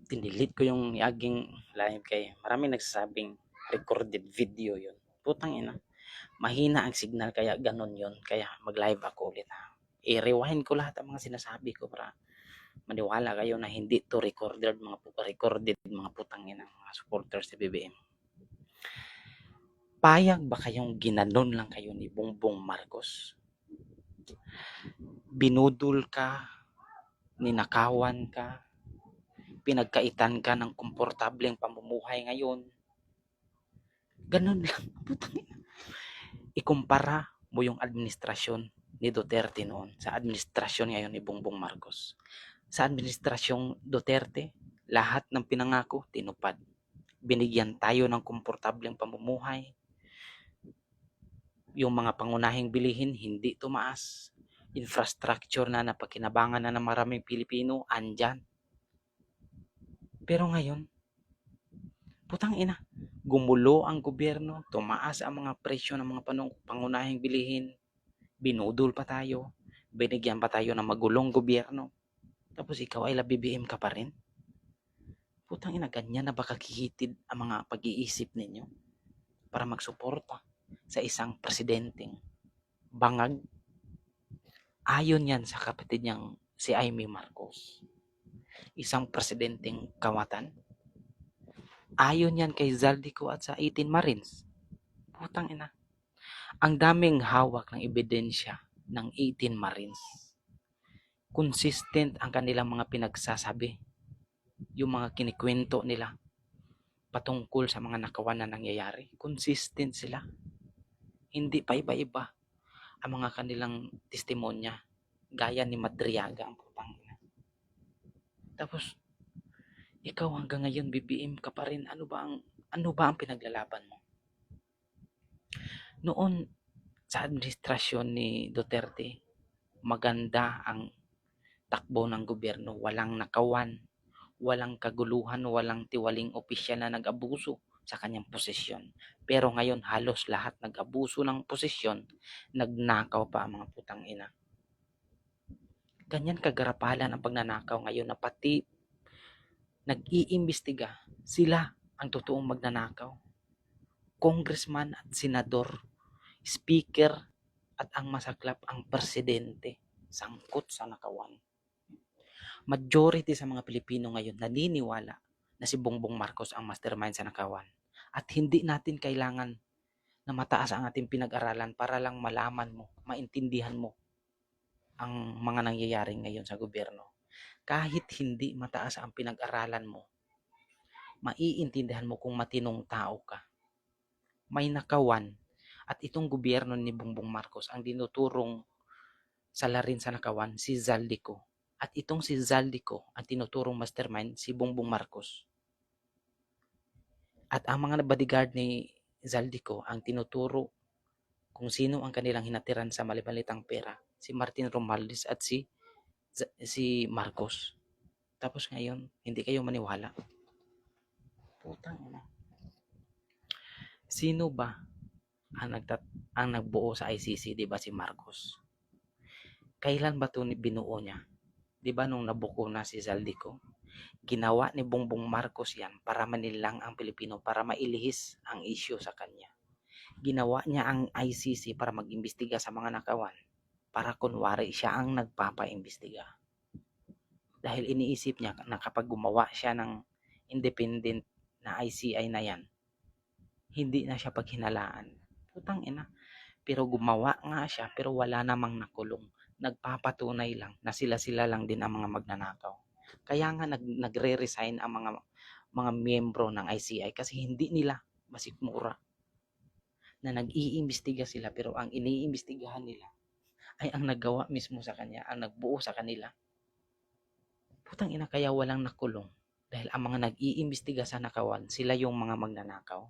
Dinilit ko yung aging live kay marami nagsasabing recorded video yun. Putang ina. Mahina ang signal kaya ganun yun. Kaya mag-live ako ulit ha. I-rewind ko lahat ang mga sinasabi ko para maniwala kayo na hindi to recorded mga putang ina mga supporters sa BBM. Payag ba kayong ginanon lang kayo ni Bongbong Marcos? Binudol ka, ninakawan ka, pinagkaitan ka ng komportableng pamumuhay ngayon. Ganun lang. Putang ina. Ikumpara mo yung administrasyon ni Duterte noon sa administrasyon ngayon ni Bongbong Marcos. Sa administrasyong Duterte, lahat ng pinangako tinupad. Binigyan tayo ng komportableng pamumuhay. Yung mga pangunahing bilihin hindi tumaas. Infrastructure na napakinabangan na ng maraming Pilipino andyan. Pero ngayon, putang ina, gumulo ang gobyerno, tumaas ang mga presyo ng mga pangunahing bilihin, binudol pa tayo, binigyan pa tayo ng magulong gobyerno, tapos ikaw ay BBM ka pa rin? Putang ina, ganyan na ba kakihitid ang mga pag-iisip ninyo para magsuporta sa isang presidenteng bangag? Ayon yan sa kapatid niyang si Amy Marcos, isang presidenteng kawatan. Ayon yan kay Zaldico at sa 18 Marines. Putang ina. Ang daming hawak ng ebidensya ng 18 Marines. Consistent ang kanilang mga pinagsasabi. Yung mga kinikwento nila patungkol sa mga nakawan na nangyayari. Consistent sila. Hindi pa iba-iba ang mga kanilang testimonya. Gaya ni Madriaga ang putang ina. Tapos, ikaw hanggang ngayon BBM ka pa rin. Ano ba ang pinaglalaban mo? Noon sa administrasyon ni Duterte, maganda ang takbo ng gobyerno, walang nakawan, walang kaguluhan, walang tiwaling opisyal na nag-abuso sa kanyang posisyon. Pero ngayon halos lahat nag-abuso ng posisyon, nagnakaw pa ang mga putang ina. Ganyan kagarapalan ang pagnanakaw ngayon na pati nag-iimbestiga sila ang totoong magnanakaw. Congressman at senador, speaker at ang masaklap ang presidente sangkot sa nakawan. Majority sa mga Pilipino ngayon naniniwala na si Bongbong Marcos ang mastermind sa nakawan. At hindi natin kailangan na mataas ang ating pinag-aralan para lang malaman mo, maintindihan mo ang mga nangyayari ngayon sa gobyerno. Kahit hindi mataas ang pinag-aralan mo, maiintindihan mo kung matinong tao ka. May nakawan at itong gobyerno ni Bongbong Marcos ang dinuturong salarin sa nakawan si Zaldico. At itong si Zaldico ang tinuturong mastermind si Bongbong Marcos. At ang mga bodyguard ni Zaldico ang tinuturo kung sino ang kanilang hinatiran sa malibalitang pera, si Martin Romualdez at si Marcos. Tapos ngayon, hindi kayo maniwala. Putang ina. Sino ba ang nagbuo sa ICC, 'di ba si Marcos? Kailan ba 'to binuo niya? 'Di ba nung nabuko na si Zaldico? Ginawa ni Bongbong Marcos 'yan para manilang ang Pilipino, para mailihis ang issue sa kanya. Ginawa niya ang ICC para mag-imbestiga sa mga nakawan, para kunwari siya ang nagpapaimbestiga. Dahil iniisip niya na kapag gumawa siya ng independent na ICI na yan, hindi na siya paghinalaan. Putang ina. Pero gumawa nga siya pero wala namang nakulong. Nagpapatunay lang na sila-sila lang din ang mga magnanakaw. Kaya nga nagre-resign ang mga miyembro ng ICI kasi hindi nila masikmura na nag-iimbestiga sila pero ang iniimbestigahan nila ay ang naggawa mismo sa kanya, ang nagbuo sa kanila. Putang ina, kaya walang nakulong dahil ang mga nag-iimbestiga sa nakawan, sila yung mga magnanakaw.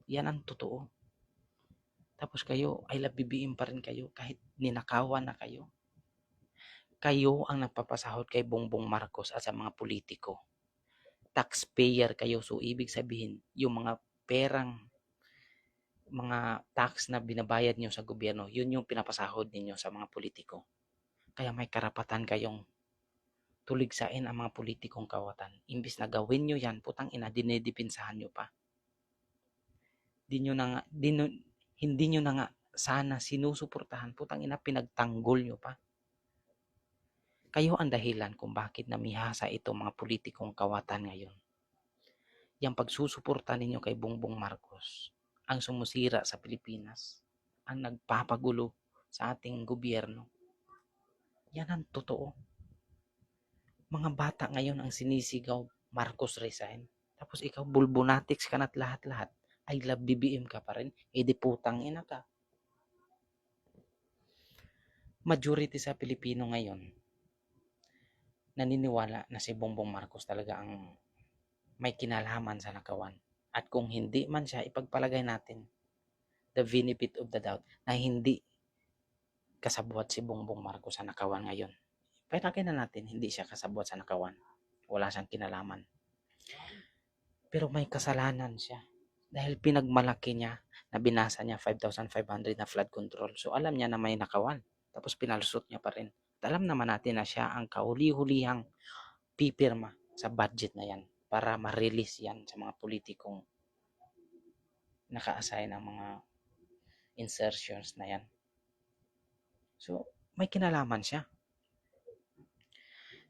Yan ang totoo. Tapos kayo, I love BBM pa rin kayo kahit ninakawan na kayo. Kayo ang nagpapasahod kay Bongbong Marcos at sa mga politiko. Taxpayer kayo, so ibig sabihin, yung mga perang, mga tax na binabayad nyo sa gobyerno, yun yung pinapasahod ninyo sa mga politiko. Kaya may karapatan kayong tuligsain ang mga politikong kawatan. Imbis na gawin nyo yan, putang ina, dinedipinsahan nyo pa. Hindi nyo na nga sana sinusuportahan, putang ina, pinagtanggol nyo pa. Kayo ang dahilan kung bakit namihasa itong mga politikong kawatan ngayon. Yang pagsusuporta ninyo kay Bongbong Marcos, ang sumusira sa Pilipinas, ang nagpapagulo sa ating gobyerno. Yan ang totoo. Mga bata ngayon ang sinisigaw, Marcos resign. Tapos ikaw, bulbonatics ka na't lahat-lahat. I love BBM ka pa rin. E di putang ina ka. Majority sa Pilipino ngayon, naniniwala na si Bongbong Marcos talaga ang may kinalaman sa nakawan. At kung hindi man siya, ipagpalagay natin the benefit of the doubt na hindi kasabwat si Bongbong Marcos sa nakawan ngayon. Palagay na natin, hindi siya kasabwat sa nakawan. Wala siyang kinalaman. Pero may kasalanan siya. Dahil pinagmalaki niya na binasa niya 5,500 na flood control. So alam niya na may nakawan. Tapos pinalusot niya pa rin. At alam naman natin na siya ang kahuli-hulihang pipirma sa budget na yan para ma-release yan sa mga politikong naka-assign ang mga insertions na yan. So, may kinalaman siya.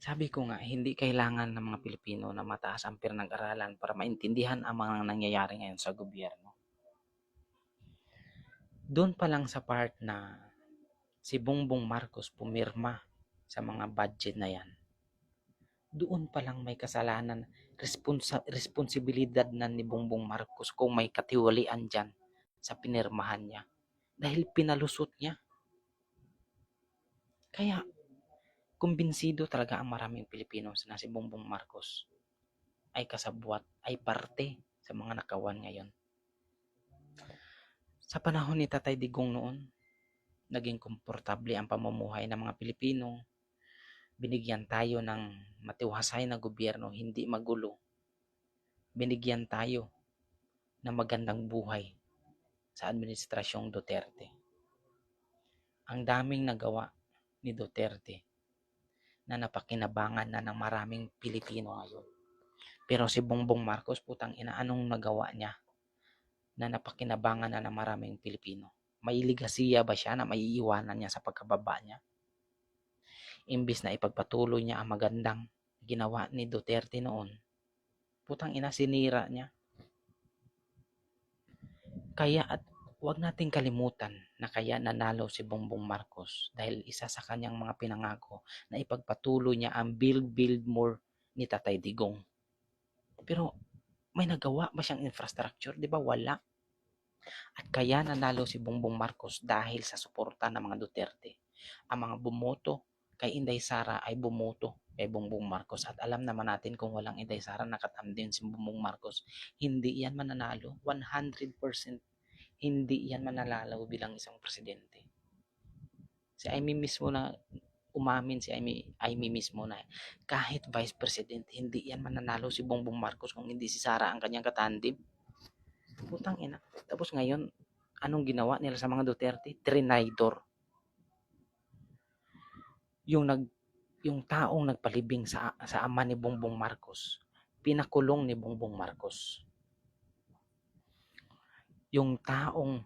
Sabi ko nga, hindi kailangan ng mga Pilipino na mataas ang pinag-aralan para maintindihan ang mga nangyayari ngayon sa gobyerno. Doon pa lang sa part na si Bongbong Marcos pumirma sa mga budget na yan, doon pa lang may kasalanan, responsibilidad na ni Bongbong Marcos kung may katiwalian dyan sa pinirmahan niya. Dahil pinalusot niya. Kaya, kumbinsido talaga ang maraming Pilipino na si Bongbong Marcos ay kasabwat, ay parte sa mga nakawan ngayon. Sa panahon ni Tatay Digong noon, naging komportable ang pamumuhay ng mga Pilipino. Binigyan tayo ng matiwasay na gobyerno, hindi magulo. Binigyan tayo ng magandang buhay sa administrasyong Duterte. Ang daming nagawa ni Duterte na napakinabangan na ng maraming Pilipino ngayon. Pero si Bongbong Marcos, putang ina, anong nagawa niya na napakinabangan na ng maraming Pilipino? May ligasiya ba siya na maiiwanan niya sa pagkababa niya? Imbis na ipagpatuloy niya ang magandang ginawa ni Duterte noon, putang ina, sinira niya. Kaya at huwag nating kalimutan na kaya nanalo si Bongbong Marcos dahil isa sa kanyang mga pinangako na ipagpatuloy niya ang build more ni Tatay Digong. Pero may nagawa ba siyang infrastructure? Di ba wala? At kaya nanalo si Bongbong Marcos dahil sa suporta ng mga Duterte. Ang mga bumoto kay Inday Sara ay bumoto kay Bongbong Marcos. At alam naman natin kung walang Inday Sara, nakatamdin si Bongbong Marcos, hindi yan mananalo. 100% hindi yan mananalo bilang isang presidente. Si Amy mismo na umamin, si Amy mismo na kahit vice president, hindi yan mananalo si Bongbong Marcos kung hindi si Sara ang kanyang katandem. Putang ina. Tapos ngayon, anong ginawa nila sa mga Duterte? Trinidor. Yung taong nagpalibing sa ama ni Bongbong Marcos, pinakulong ni Bongbong Marcos. Yung taong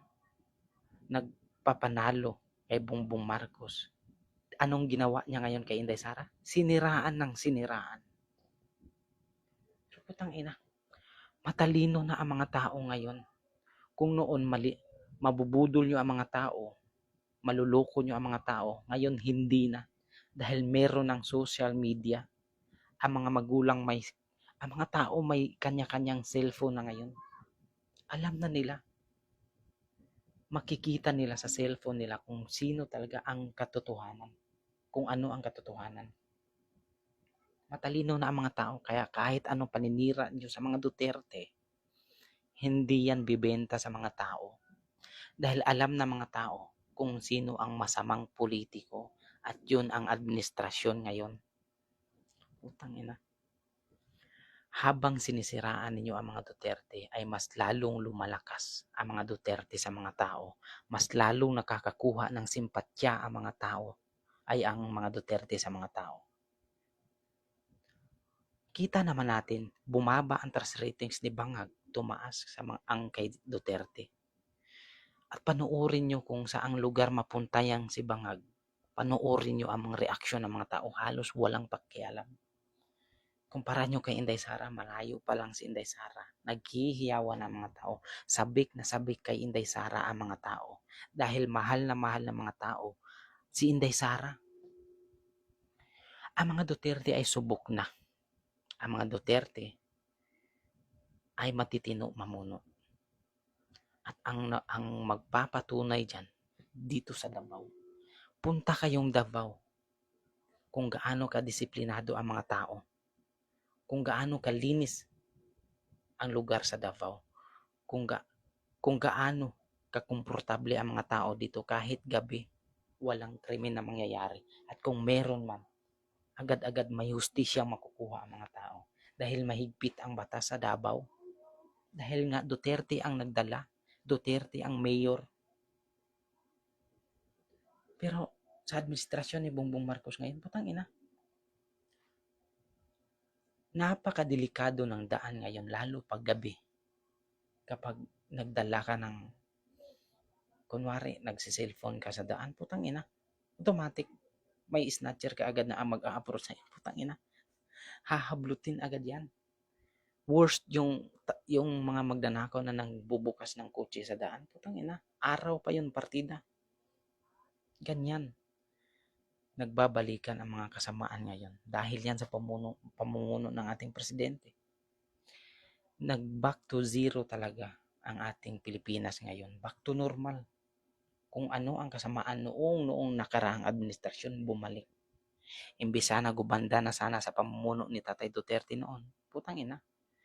nagpapanalo kay Bongbong Marcos, anong ginawa niya ngayon kay Inday Sara? Siniraan ng siniraan. So, putang ina. Matalino na ang mga tao ngayon. Kung noon mabubudol nyo ang mga tao, maluloko nyo ang mga tao, ngayon hindi na. Dahil meron ng social media, ang mga tao may kanya-kanyang cellphone na ngayon. Alam na nila. Makikita nila sa cellphone nila kung sino talaga ang katotohanan. Kung ano ang katotohanan. Matalino na ang mga tao, kaya kahit anong paninira nyo sa mga Duterte, hindi yan bibenta sa mga tao. Dahil alam na mga tao kung sino ang masamang politiko at yun ang administrasyon ngayon. Putang ina. Habang sinisiraan ninyo ang mga Duterte, ay mas lalong lumalakas ang mga Duterte sa mga tao. Mas lalong nakakakuha ng simpatya ang mga tao, ay ang mga Duterte sa mga tao. Kita naman natin, bumaba ang trust ratings ni Bangag, tumaas sa ang kay Duterte. At panoorin nyo kung saang lugar mapunta yang si Bangag. Panoorin nyo ang mga reaksyon ng mga tao, halos walang pakialam. Kumpara nyo kay Inday Sara, malayo pa lang si Inday Sara. Naghihiyawan ang mga tao. Sabik na sabik kay Inday Sara ang mga tao. Dahil mahal na mga tao si Inday Sara. Ang mga Duterte ay subok na. Ang mga Duterte ay matitino mamuno. At ang magpapatunay dyan, dito sa Davao. Punta kayong Davao kung gaano kadisiplinado ang mga tao. Kung gaano kalinis ang lugar sa Davao. Kung gaano kakomportable ang mga tao dito kahit gabi, walang krimen na mangyayari. At kung meron man, agad-agad may hustisya makukuha ang mga tao. Dahil mahigpit ang batas sa Davao. Dahil nga Duterte ang nagdala, Duterte ang mayor. Pero sa administrasyon ni Bongbong Marcos ngayon, putang ina, napakadelikado ng daan ngayon, lalo pag gabi. Kapag nagdala ka ng, kunwari, nagsiselfone ka sa daan, putang ina, automatic, may snatcher ka agad na mag-a-approach sa'yo, putang ina, hahablutin agad yan. Worst yung mga magnanakaw na nangbubukas ng kotse sa daan, putang ina, araw pa yun partida. Ganyan. Nagbabalikan ang mga kasamaan ngayon dahil yan sa pamumuno ng ating presidente. Nag-back to zero talaga ang ating Pilipinas ngayon. Back to normal. Kung ano ang kasamaan noong nakaraang administrasyon, bumalik. Imbis sana gumanda na sana sa pamumuno ni Tatay Duterte noon. Putang ina.